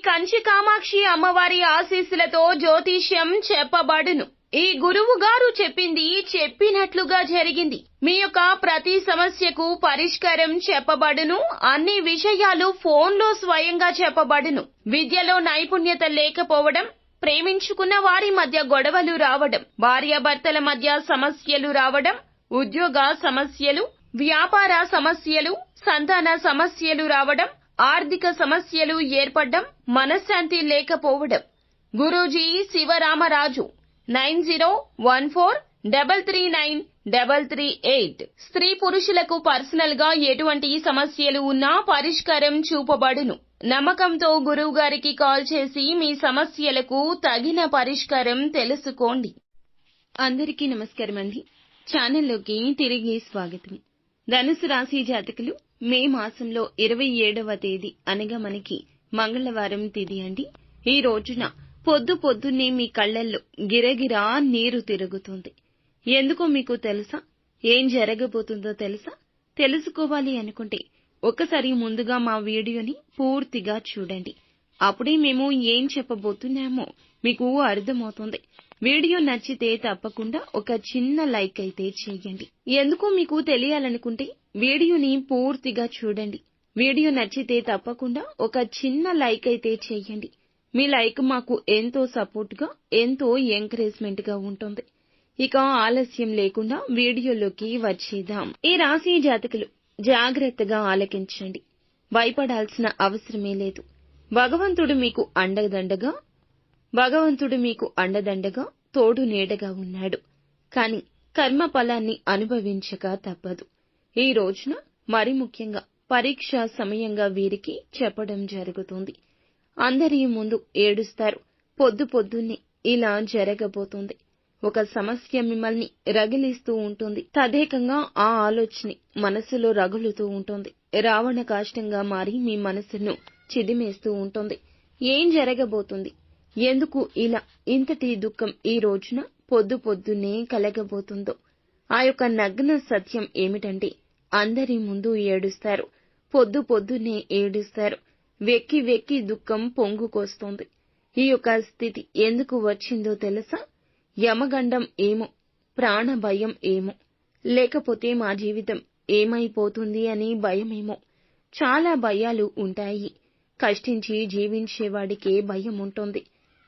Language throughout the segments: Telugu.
కంచి కామాక్షి అమ్మవారి ఆశీస్సులతో జ్యోతిష్యం చెప్పబడును. ఈ గురువు గారు చెప్పింది చెప్పినట్లుగా జరిగింది. మీ యొక్క ప్రతి సమస్యకు పరిష్కారం చెప్పబడును. అన్ని విషయాలు ఫోన్లో స్వయంగా చెప్పబడును. విద్యలో నైపుణ్యత లేకపోవడం, ప్రేమించుకున్న వారి మధ్య గొడవలు రావడం, భార్యాభర్తల మధ్య సమస్యలు రావడం, ఉద్యోగ సమస్యలు, వ్యాపార సమస్యలు, సంతాన సమస్యలు రావడం, ఆర్థిక సమస్యలు ఏర్పడడం, మనశ్శాంతి లేకపోవడం. గురూజీ శివరామరాజు 9014339338. స్త్రీ పురుషులకు పర్సనల్ గా ఎటువంటి సమస్యలు ఉన్నా పరిష్కారం చూపబడును. నమ్మకంతో గురువు గారికి కాల్ చేసి మీ సమస్యలకు తగిన పరిష్కారం తెలుసుకోండి. అందరికీ నమస్కారం అండి. ఛానల్లోకి తిరిగి స్వాగతం. ధనుసు రాశి జాతకులు మే మాసంలో 27వ తేదీ అనగా మనకి మంగళవారం తిథి అండి. ఈ రోజున పొద్దున్నే మీ కళ్లల్లో గిరగిరా నీరు తిరుగుతుంది. ఎందుకో మీకు తెలుసా? ఏం జరగబోతుందో తెలుసా? తెలుసుకోవాలి అనుకుంటే ఒకసారి ముందుగా మా వీడియోని పూర్తిగా చూడండి. అప్పుడే మేము ఏం చెప్పబోతున్నామో మీకు అర్థమవుతుంది. వీడియో నచ్చితే తప్పకుండా ఒక చిన్న లైక్ అయితే చేయండి. ఎందుకో మీకు తెలియాలనుకుంటే వీడియోని పూర్తిగా చూడండి. వీడియో నచ్చితే తప్పకుండా ఒక చిన్న లైక్ అయితే చేయండి. మీ లైక్ మాకు ఎంతో సపోర్ట్ గా, ఎంతో ఎంకరేజ్మెంట్ గా ఉంటుంది. ఇక ఆలస్యం లేకుండా వీడియోలోకి వచ్చేద్దాం. ఈ రాశి జాతకులు జాగ్రత్తగా ఆలకించండి. భయపడాల్సిన అవసరమే లేదు. భగవంతుడు మీకు అండదండగా తోడు నీడగా ఉన్నాడు. కాని కర్మ ఫలాన్ని అనుభవించక తప్పదు. ఈ రోజున మరి ముఖ్యంగా పరీక్ష సమయంగా వీరికి చెప్పడం జరుగుతుంది. అందరి ముందు ఏడుస్తారు. పొద్దున్నే ఇలా జరగబోతుంది. ఒక సమస్య మిమ్మల్ని రగిలిస్తూ ఉంటుంది. తదేకంగా ఆ ఆలోచన మనసులో రగులుతూ ఉంటుంది. రావణ కాష్టంగా మారి మీ మనసును చిదిమేస్తూ ఉంటుంది. ఏం జరగబోతుంది? ఎందుకు ఇలా ఇంతటి దుఃఖం ఈ రోజున పొద్దున్నే కలగబోతుందో? ఆ యొక్క నగ్న సత్యం ఏమిటంటే అందరి ముందు ఏడుస్తారు. పొద్దున్నే ఏడుస్తారు. వెక్కి దుఃఖం పొంగుకొస్తుంది. ఈ యొక్క స్థితి ఎందుకు వచ్చిందో తెలుసా? యమగండం ఏమో, ప్రాణ భయం ఏమో, లేకపోతే మా జీవితం ఏమైపోతుంది అని భయమేమో. చాలా భయాలు ఉంటాయి. కష్టించి జీవించేవాడికే భయం ఉంటుంది.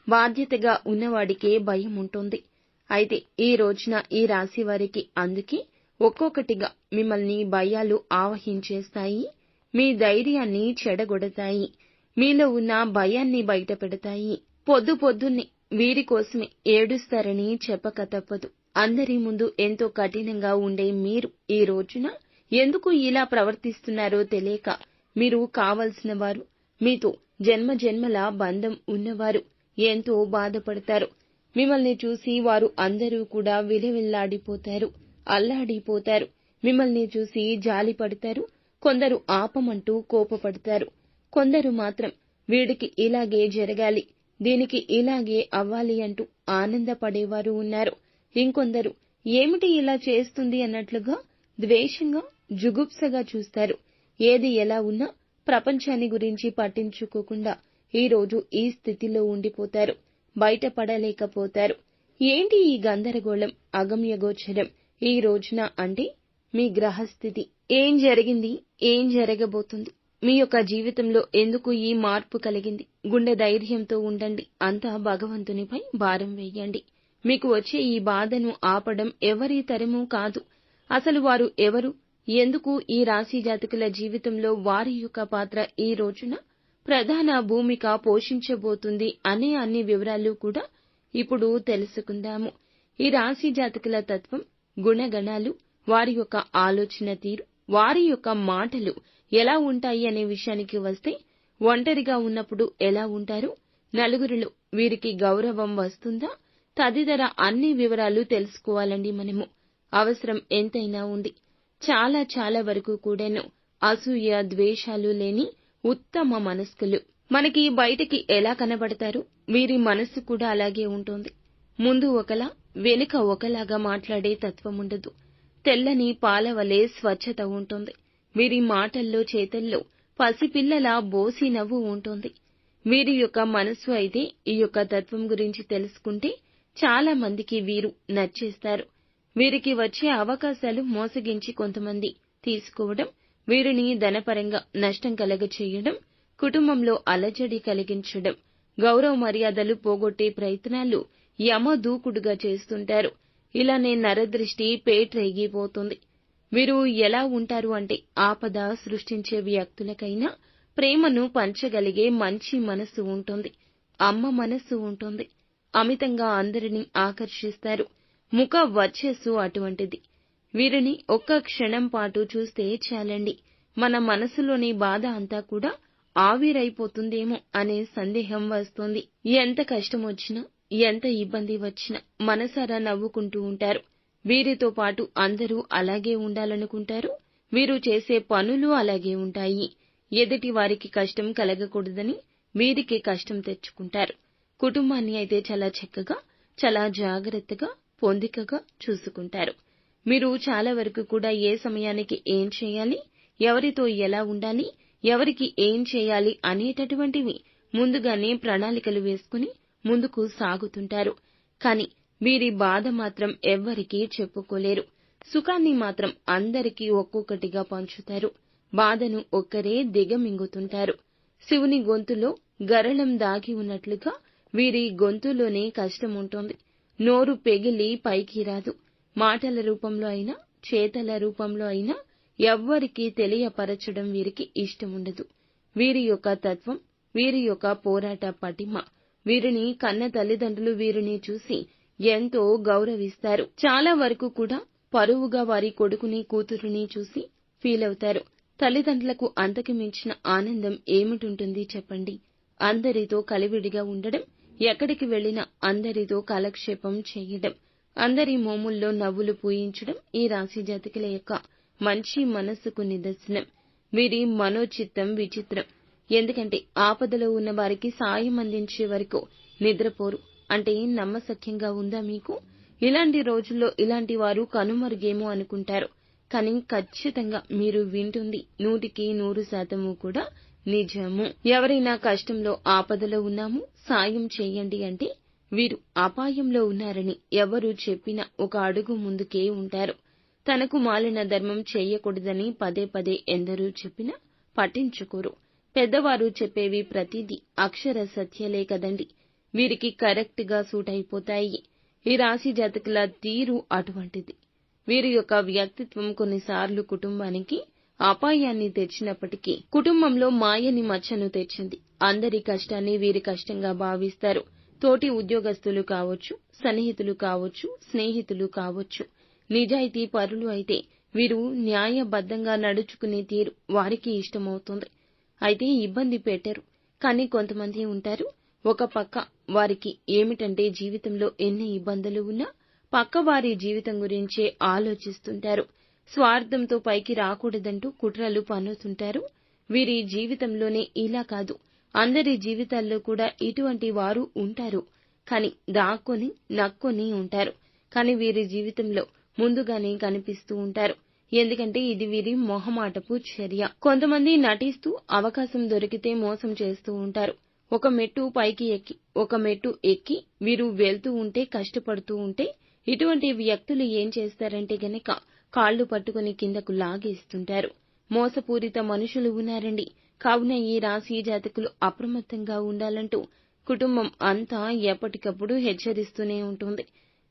బాధ్యతగా ఉన్నవాడికే భయం ఉంటుంది. అయితే ఈ రోజున ఈ రాశి వారికి అందుకే ఒక్కొక్కటిగా మిమ్మల్ని భయాలు ఆవహించేస్తాయి. మీ ధైర్యాన్ని చెడగొడతాయి. మీలో ఉన్న భయాన్ని బయట పెడతాయి. పొద్దున్నే వీరి కోసమే ఏడుస్తారని చెప్పక తప్పదు. అందరి ముందు ఎంతో కఠినంగా ఉండే మీరు ఈ రోజున ఎందుకు ఇలా ప్రవర్తిస్తున్నారో తెలియక మీరు కావలసిన వారు, మీతో జన్మజన్మల బంధం ఉన్నవారు ఎంతో బాధపడతారు. మిమ్మల్ని చూసి వారు అందరూ కూడా విలవిల్లాడిపోతారు, అల్లాడిపోతారు. మిమ్మల్ని చూసి జాలి పడతారు. కొందరు ఆపమంటూ కోపపడతారు. కొందరు మాత్రం వీడికి ఇలాగే జరగాలి, దీనికి ఇలాగే అవ్వాలి అంటూ ఆనందపడేవారు ఉన్నారు. ఇంకొందరు ఏమిటి ఇలా చేస్తుంది అన్నట్లుగా ద్వేషంగా, జుగుప్సగా చూస్తారు. ఏది ఎలా ఉన్నా ప్రపంచాన్ని గురించి పట్టించుకోకుండా ఈ రోజు ఈ స్థితిలో ఉండిపోతారు. బయటపడలేకపోతారు. ఏంటి ఈ గందరగోళం, అగమ్యగోచరం ఈ రోజున అంటే మీ గ్రహస్థితి. ఏం జరిగింది? ఏం జరగబోతుంది? మీ యొక్క జీవితంలో ఎందుకు ఈ మార్పు కలిగింది? గుండె ధైర్యంతో ఉండండి. అంతా భగవంతునిపై భారం వేయండి. మీకు వచ్చే ఈ బాధను ఆపడం ఎవరి తరమూ కాదు. అసలు వారు ఎవరు? ఎందుకు ఈ రాశి జాతకుల జీవితంలో వారి యొక్క పాత్ర ఈ రోజున ప్రధాన భూమిక పోషించబోతుంది అనే అన్ని వివరాలు కూడా ఇప్పుడు తెలుసుకుందాము. ఈ రాశి జాతకుల తత్వం, గుణగణాలు, వారి యొక్క ఆలోచన తీరు, వారి యొక్క మాటలు ఎలా ఉంటాయి అనే విషయానికి వస్తే, ఒంటరిగా ఉన్నప్పుడు ఎలా ఉంటారు, నలుగురిలో వీరికి గౌరవం వస్తుందా, తదితర అన్ని వివరాలు తెలుసుకోవాలండి. మనము అవసరం ఎంతైనా ఉంది. చాలా వరకు కూడాను అసూయ, ద్వేషాలు లేని ఉత్తమ మనస్కులు. మనకి బయటికి ఎలా కనబడతారు, వీరి మనస్సు కూడా అలాగే ఉంటుంది. ముందు ఒకలా, వెనుక ఒకలాగా మాట్లాడే తత్వం ఉండదు. తెల్లని పాలవలే స్వచ్ఛత ఉంటుంది. వీరి మాటల్లో, చేతల్లో పసిపిల్లల బోసి నవ్వు ఉంటుంది. వీరి యొక్క మనస్సు అయితే ఈ యొక్క తత్వం గురించి తెలుసుకుంటే చాలా మందికి వీరు నచ్చేస్తారు. వీరికి వచ్చే అవకాశాలు మోసగించి కొంతమంది తీసుకోవడం, వీరిని ధనపరంగా నష్టం కలగచేయడం, కుటుంబంలో అలజడి కలిగించడం, గౌరవ మర్యాదలు పోగొట్టే ప్రయత్నాలు యమదూకుడుగా చేస్తుంటారు. ఇలానే నరదృష్టి పేట్రేగిపోతుంది. వీరు ఎలా ఉంటారు అంటే ఆపద సృష్టించే వ్యక్తులకైనా ప్రేమను పంచగలిగే మంచి మనస్సు ఉంటుంది. అమ్మ మనస్సు ఉంటుంది. అమితంగా అందరినీ ఆకర్షిస్తారు. ముఖ వర్చస్సు అటువంటిది. వీరిని ఒక్క క్షణం పాటు చూస్తే చాలండి, మన మనసులోని బాధ అంతా కూడా ఆవిరైపోతుందేమో అనే సందేహం వస్తుంది. ఎంత కష్టం వచ్చినా, ఎంత ఇబ్బంది వచ్చినా మనసారా నవ్వుకుంటూ ఉంటారు. వీరితో పాటు అందరూ అలాగే ఉండాలనుకుంటారు. వీరు చేసే పనులు అలాగే ఉంటాయి. ఎదుటి వారికి కష్టం కలగకూడదని వీరికి కష్టం తెచ్చుకుంటారు. కుటుంబాన్ని అయితే చాలా చక్కగా, చాలా జాగ్రత్తగా, పొందికగా చూసుకుంటారు. మీరు చాలా వరకు కూడా ఏ సమయానికి ఏం చేయాలి, ఎవరితో ఎలా ఉండాలి, ఎవరికి ఏం చేయాలి అనేటటువంటివి ముందుగానే ప్రణాళికలు వేసుకుని ముందుకు సాగుతుంటారు. కానీ వీరి బాధ మాత్రం ఎవ్వరికీ చెప్పుకోలేరు. సుఖాన్ని మాత్రం అందరికీ ఒక్కొక్కటిగా పంచుతారు. బాధను ఒక్కరే దిగమింగుతుంటారు. శివుని గొంతులో గరళం దాగి ఉన్నట్లుగా వీరి గొంతులోనే కష్టం ఉంటుంది. నోరు పెగిలి పైకి రాదు. మాటల రూపంలో అయినా, చేతల రూపంలో అయినా ఎవ్వరికీ తెలియపరచడం వీరికి ఇష్టముండదు. వీరి యొక్క తత్వం, వీరి యొక్క పోరాట పటిమ, వీరిని కన్న తల్లిదండ్రులు వీరిని చూసి ఎంతో గౌరవిస్తారు. చాలా వరకు కూడా పరువుగా వారి కొడుకుని, కూతురుని చూసి ఫీల్ అవుతారు. తల్లిదండ్రులకు అంతకు మించిన ఆనందం ఏమిటుంటుంది చెప్పండి? అందరితో కలివిడిగా ఉండడం, ఎక్కడికి వెళ్లినా అందరితో కాలక్షేపం చేయడం, అందరి మోముల్లో నవ్వులు పూయించడం ఈ రాశి జాతకుల యొక్క మంచి మనస్సుకు నిదర్శనం. వీరి మనోచిత్తం విచిత్రం. ఎందుకంటే ఆపదలో ఉన్న వారికి సాయం అందించే వరకు నిద్రపోరు. అంటే నమ్మశక్యంగా ఉందా మీకు? ఇలాంటి రోజుల్లో ఇలాంటి వారు కనుమరుగేమో అనుకుంటారు. కానీ ఖచ్చితంగా మీరు వింటుంది 100% కూడా నిజము. ఎవరైనా కష్టంలో, ఆపదలో ఉన్నాము, సాయం చేయండి అంటే వీరు అపాయంలో ఉన్నారని ఎవరు చెప్పినా ఒక అడుగు ముందుకే ఉంటారు. తనకు మాలిన ధర్మం చేయకూడదని పదే పదే ఎందరూ చెప్పినా పట్టించుకోరు. పెద్దవారు చెప్పేవి ప్రతిదీ అక్షర సత్యాలే కదండి. వీరికి కరెక్ట్ గా సూట్ అయిపోతాయి. ఈ రాశి జాతకుల తీరు అటువంటిది. వీరి యొక్క వ్యక్తిత్వం కొన్నిసార్లు కుటుంబానికి అపాయాన్ని తెచ్చినప్పటికీ కుటుంబంలో మాయని మచ్చను తెచ్చింది. అందరి కష్టాన్ని వీరి కష్టంగా భావిస్తారు. తోటి ఉద్యోగస్తులు కావచ్చు, సన్నిహితులు కావచ్చు, స్నేహితులు కావచ్చు, నిజాయితీ పరులు అయితే వీరు న్యాయబద్ధంగా నడుచుకునే తీరు వారికి ఇష్టమవుతుంది. అయితే ఇబ్బంది పెట్టరు. కానీ కొంతమంది ఉంటారు, ఒక పక్క వారికి ఏమిటంటే జీవితంలో ఎన్ని ఇబ్బందులు ఉన్నా పక్క వారి జీవితం గురించే ఆలోచిస్తుంటారు. స్వార్థంతో పైకి రాకూడదంటూ కుట్రలు పన్నుతుంటారు. వీరి జీవితంలోనే ఇలా కాదు, అందరి జీవితాల్లో కూడా ఇటువంటి వారు ఉంటారు. కానీ దాక్కొని నక్కొని ఉంటారు. కానీ వీరి జీవితంలో ముందుగానే కనిపిస్తూ ఉంటారు. ఎందుకంటే ఇది వీరి మొహమాటపు చర్య. కొంతమంది నటిస్తూ అవకాశం దొరికితే మోసం చేస్తూ ఉంటారు. ఒక మెట్టు పైకి ఎక్కి, ఒక మెట్టు ఎక్కి వీరు వెళ్తూ ఉంటే, కష్టపడుతూ ఉంటే ఇటువంటి వ్యక్తులు ఏం చేస్తారంటే గనక కాళ్లు పట్టుకుని కిందకు లాగేస్తుంటారు. మోసపూరిత మనుషులు ఉన్నారండి. కావున ఈ రాశి జాతకులు అప్రమత్తంగా ఉండాలంటూ కుటుంబం అంతా ఎప్పటికప్పుడు హెచ్చరిస్తూనే ఉంటుంది.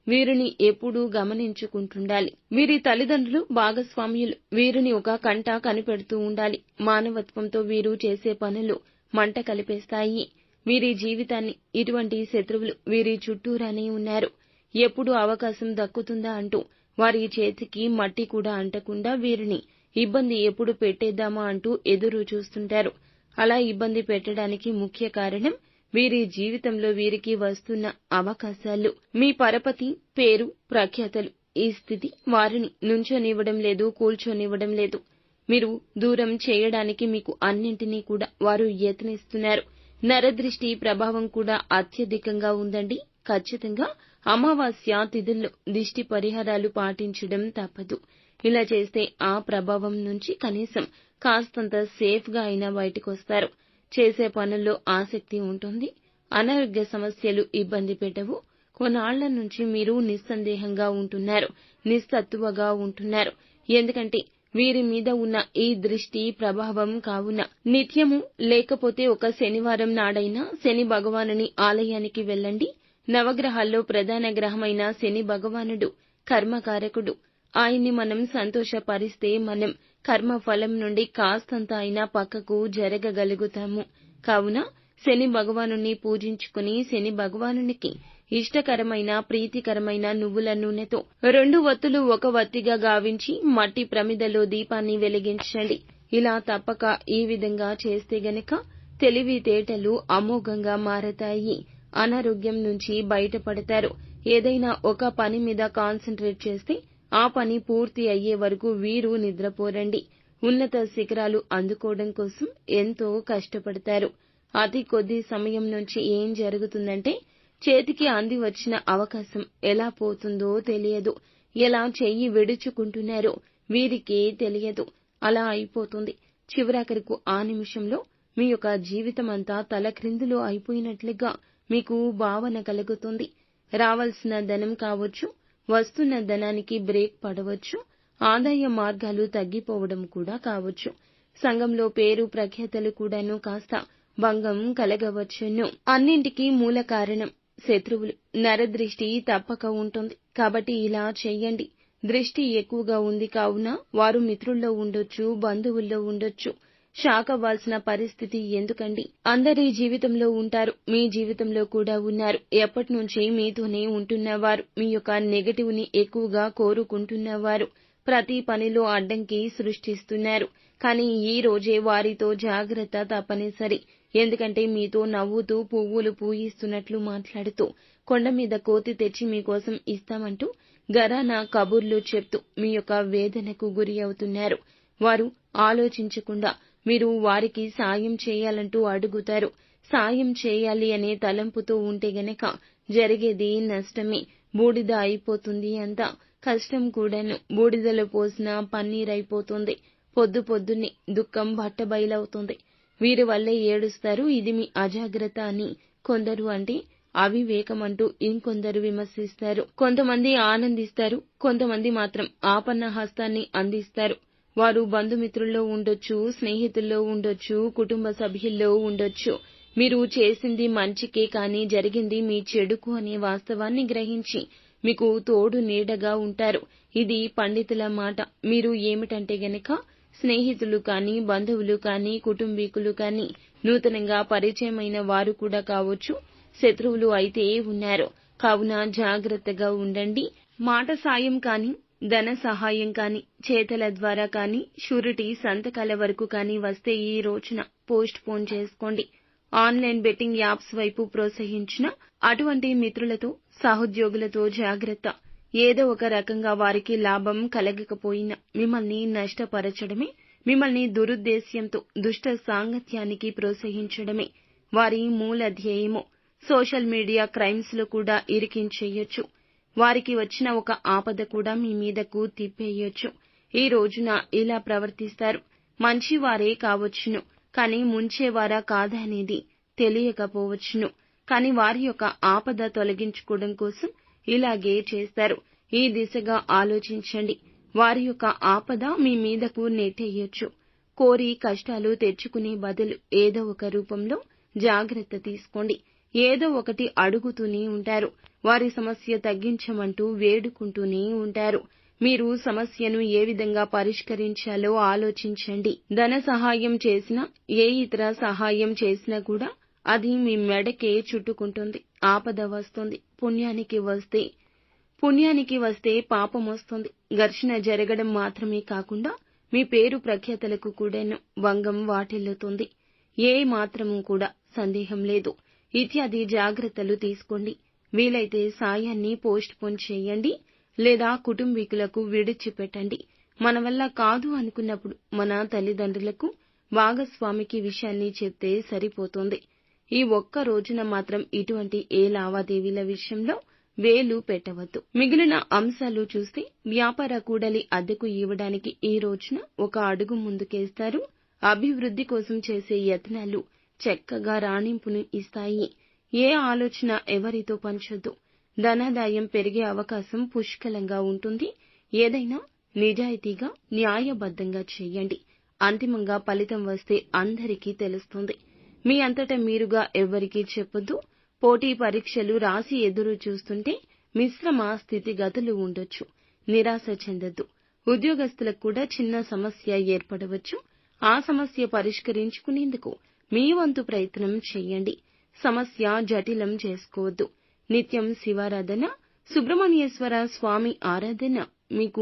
వీరిని ఎప్పుడూ గమనించుకుంటుండాలి. వీరి తల్లిదండ్రులు, భాగస్వామ్యులు వీరిని ఒక కంట కనిపెడుతూ ఉండాలి. మానవత్వంతో వీరు చేసే పనులు మంట కలిపేస్తాయి. వీరి జీవితాన్ని ఇటువంటి శత్రువులు వీరి చుట్టూరానే ఉన్నారు. ఎప్పుడు అవకాశం దక్కుతుందా అంటూ వారి చేతికి మట్టి కూడా అంటకుండా వీరిని ఇబ్బంది ఎప్పుడు పెట్టేద్దామా అంటూ ఎదురు చూస్తుంటారు. అలా ఇబ్బంది పెట్టడానికి ముఖ్య కారణం వీరి జీవితంలో వీరికి వస్తున్న అవకాశాలు. మీ పరపతి, పేరు, ప్రఖ్యాతలు ఈ స్థితి వారిని నుంచోనివ్వడం లేదు, కూల్చోనివ్వడం లేదు. మీరు దూరం చేయడానికి మీకు అన్నింటినీ కూడా వారు యత్నిస్తున్నారు. నరదృష్టి ప్రభావం కూడా అత్యధికంగా ఉందండి. ఖచ్చితంగా అమావాస్య తిథుల్లో దిష్టి పరిహారాలు పాటించడం తప్పదు. ఇలా చేస్తే ఆ ప్రభావం నుంచి కనీసం కాస్తంత సేఫ్ గా అయినా బయటకొస్తారు. చేసే పనుల్లో ఆసక్తి ఉంటుంది. అనారోగ్య సమస్యలు ఇబ్బంది పెట్టవు. కొన్నాళ్ల నుంచి మీరు నిస్సందేహంగా ఉంటున్నారు, నిస్సత్తువగా ఉంటున్నారు. ఎందుకంటే వీరి మీద ఉన్న ఈ దృష్టి ప్రభావం కావున నిత్యము లేకపోతే ఒక శనివారం నాడైనా శని భగవానుని ఆలయానికి వెళ్ళండి. నవగ్రహాల్లో ప్రధాన గ్రహమైన శని భగవానుడు కర్మకారకుడు. ఆయన్ని మనం సంతోషపరిస్తే మనం కర్మ ఫలం నుండి కాస్తంత అయినా పక్కకు జరగగలుగుతాము. కావున శని భగవానుని పూజించుకుని శని భగవానునికి ఇష్టకరమైన ప్రీతికరమైన నువ్వుల నూనెతో 2 వత్తులు 1 వత్తిగా గావించి మట్టి ప్రమిదలో దీపాన్ని వెలిగించండి. ఇలా తప్పక ఈ విధంగా చేస్తే గనక తెలివితేటలు అమోఘంగా మారతాయి. అనారోగ్యం నుంచి బయటపడతారు. ఏదైనా ఒక పని మీద కాన్సంట్రేట్ చేస్తే ఆ పని పూర్తి అయ్యే వరకు వీరు నిద్రపోరండి. ఉన్నత శిఖరాలు అందుకోవడం కోసం ఎంతో కష్టపడతారు. అతి కొద్ది సమయం నుంచి ఏం జరుగుతుందంటే చేతికి అంది వచ్చిన అవకాశం ఎలా పోతుందో తెలియదు. ఎలా చెయ్యి విడుచుకుంటున్నారో వీరికే తెలియదు. అలా అయిపోతుంది. చివరాఖరుకు ఆ నిమిషంలో మీ యొక్క జీవితమంతా తలక్రిందులు అయిపోయినట్లుగా మీకు భావన కలుగుతుంది. రావాల్సిన ధనం కావచ్చు, వస్తున్న ధనానికి బ్రేక్ పడవచ్చు, ఆదాయ మార్గాలు తగ్గిపోవడం కూడా కావచ్చు. సంఘంలో పేరు ప్రఖ్యాతలు కూడాను కాస్త భంగం కలగవచ్చును. అన్నింటికీ మూల కారణం శత్రువులు. నరదృష్టి తప్పక ఉంటుంది. కాబట్టి ఇలా చెయ్యండి. దృష్టి ఎక్కువగా ఉంది కావున వారు మిత్రుల్లో ఉండొచ్చు, బంధువుల్లో ఉండొచ్చు. షాక్ అవ్వాల్సిన పరిస్థితి ఎందుకండి? అందరి జీవితంలో ఉంటారు. మీ జీవితంలో కూడా ఉన్నారు. ఎప్పటినుంచి మీతోనే ఉంటున్నవారు. మీ యొక్క నెగటివ్ ని ఎక్కువగా కోరుకుంటున్నవారు. ప్రతి పనిలో అడ్డంకి సృష్టిస్తున్నారు. కానీ ఈ రోజే వారితో జాగ్రత్త తప్పనిసరి. ఎందుకంటే మీతో నవ్వుతూ పువ్వులు పూయిస్తున్నట్లు మాట్లాడుతూ కొండ మీద కోతి తెచ్చి మీకోసం ఇస్తామంటూ గరానా కబుర్లు చెప్తూ మీ యొక్క వేదనకు గురి అవుతున్నారు. వారు ఆలోచించకుండా మీరు వారికి సాయం చేయాలంటూ అడుగుతారు. సాయం చేయాలి అనే తలంపుతో ఉంటే గనక జరిగేది నష్టమే. బూడిద అయిపోతుంది అంతా. కష్టం కూడాను బూడిదలో పోసిన పన్నీరైపోతుంది. పొద్దున్నే దుఃఖం బట్టబయలవుతుంది. వీరి వల్లే ఏడుస్తారు. ఇది మీ అజాగ్రత్త అని కొందరు అంటే అవివేకం అంటూ ఇంకొందరు విమర్శిస్తారు. కొంతమంది ఆనందిస్తారు. కొంతమంది మాత్రం ఆపన్న హస్తాన్ని అందిస్తారు. వారు బంధుమిత్రుల్లో ఉండొచ్చు, స్నేహితుల్లో ఉండొచ్చు, కుటుంబ సభ్యుల్లో ఉండొచ్చు. మీరు చేసింది మంచికే కానీ జరిగింది మీ చెడుకు అనే వాస్తవాన్ని గ్రహించి మీకు తోడు నీడగా ఉంటారు. ఇది పండితుల మాట. మీరు ఏమిటంటే గనక స్నేహితులు కానీ, బంధువులు కానీ, కుటుంబీకులు కానీ, నూతనంగా పరిచయమైన వారు కూడా కావచ్చు, శత్రువులు అయితే ఉన్నారు. కావున జాగ్రత్తగా ఉండండి. మాట సాయం కానీ, ధన సహాయం కానీ, చేతల ద్వారా కానీ, షూరిటీ సంతకాల వరకు కానీ వస్తే ఈ రోజున పోస్ట్ పోన్ చేసుకోండి. ఆన్లైన్ బెట్టింగ్ యాప్స్ వైపు ప్రోత్సహించిన అటువంటి మిత్రులతో, సహోద్యోగులతో జాగ్రత్త. ఏదో ఒక రకంగా వారికి లాభం కలగకపోయినా మిమ్మల్ని నష్టపరచడమే, మిమ్మల్ని దురుద్దేశ్యంతో దుష్ట సాంగత్యానికి ప్రోత్సహించడమే వారి మూల ధ్యేయము. సోషల్ మీడియా క్రైమ్స్ లో కూడా ఇరికించేయొచ్చు. వారికి వచ్చిన ఒక ఆపద కూడా మీ మీదకు తిప్పేయొచ్చు. ఈ రోజున ఇలా ప్రవర్తిస్తారు. మంచివారే కావచ్చును, కానీ ముంచేవారా కాదా అనేది తెలియకపోవచ్చును. కానీ వారి యొక్క ఆపద తొలగించుకోవడం కోసం ఇలాగే చేస్తారు. ఈ దిశగా ఆలోచించండి. వారి యొక్క ఆపద మీ మీదకు నెట్టేయొచ్చు. కోరి కష్టాలు తెచ్చుకునే బదులు ఏదో ఒక రూపంలో జాగ్రత్త తీసుకోండి. ఏదో ఒకటి అడుగుతూనే ఉంటారు. వారి సమస్య తగ్గించమంటూ వేడుకుంటూనే ఉంటారు. మీరు సమస్యను ఏ విధంగా పరిష్కరించాలో ఆలోచించండి. ధన సహాయం చేసినా, ఏ ఇతర సహాయం చేసినా కూడా అది మీ మెడకే చుట్టుకుంటుంది. ఆపద వస్తుంది. పుణ్యానికి వస్తే పాపం వస్తుంది. ఘర్షణ జరగడం మాత్రమే కాకుండా మీ పేరు ప్రఖ్యాతలకు కూడాను భంగం వాటిల్లుతుంది. ఏ మాత్రమూ కూడా సందేహం లేదు. ఇత్యాది జాగ్రత్తలు తీసుకోండి. వీలైతే సాయాన్ని పోస్ట్ పోన్ చేయండి లేదా కుటుంబీకులకు విడిచిపెట్టండి. మన వల్ల కాదు అనుకున్నప్పుడు మన తల్లిదండ్రులకు, భాగస్వామికి విషయాన్ని చెప్తే సరిపోతుంది. ఈ ఒక్క రోజున మాత్రం ఇటువంటి ఏ లావాదేవీల విషయంలో వేలు పెట్టవద్దు. మిగిలిన అంశాలు చూస్తే వ్యాపార కూడలి అద్దెకు ఇవ్వడానికి ఈ రోజున ఒక అడుగు ముందుకేస్తారు. అభివృద్ధి కోసం చేసే యత్నాలు చక్కగా రాణింపును ఇస్తాయి. ఏ ఆలోచన ఎవరితో పంచొద్దు. ధనాదాయం పెరిగే అవకాశం పుష్కలంగా ఉంటుంది. ఏదైనా నిజాయితీగా, న్యాయబద్ధంగా చేయండి. అంతిమంగా ఫలితం వస్తే అందరికీ తెలుస్తుంది. మీ అంతట మీరుగా ఎవ్వరికీ చెప్పొద్దు. పోటీ పరీక్షలు రాసి ఎదురు చూస్తుంటే మిశ్రమ స్థితిగతులు ఉండొచ్చు. నిరాశ చెందొద్దు. ఉద్యోగస్తులకు కూడా చిన్న సమస్య ఏర్పడవచ్చు. ఆ సమస్య పరిష్కరించుకునేందుకు మీ వంతు ప్రయత్నం చేయండి. సమస్య జటిలం చేసుకోవద్దు. నిత్యం శివారాధన, సుబ్రహ్మణ్యేశ్వర స్వామి ఆరాధన మీకు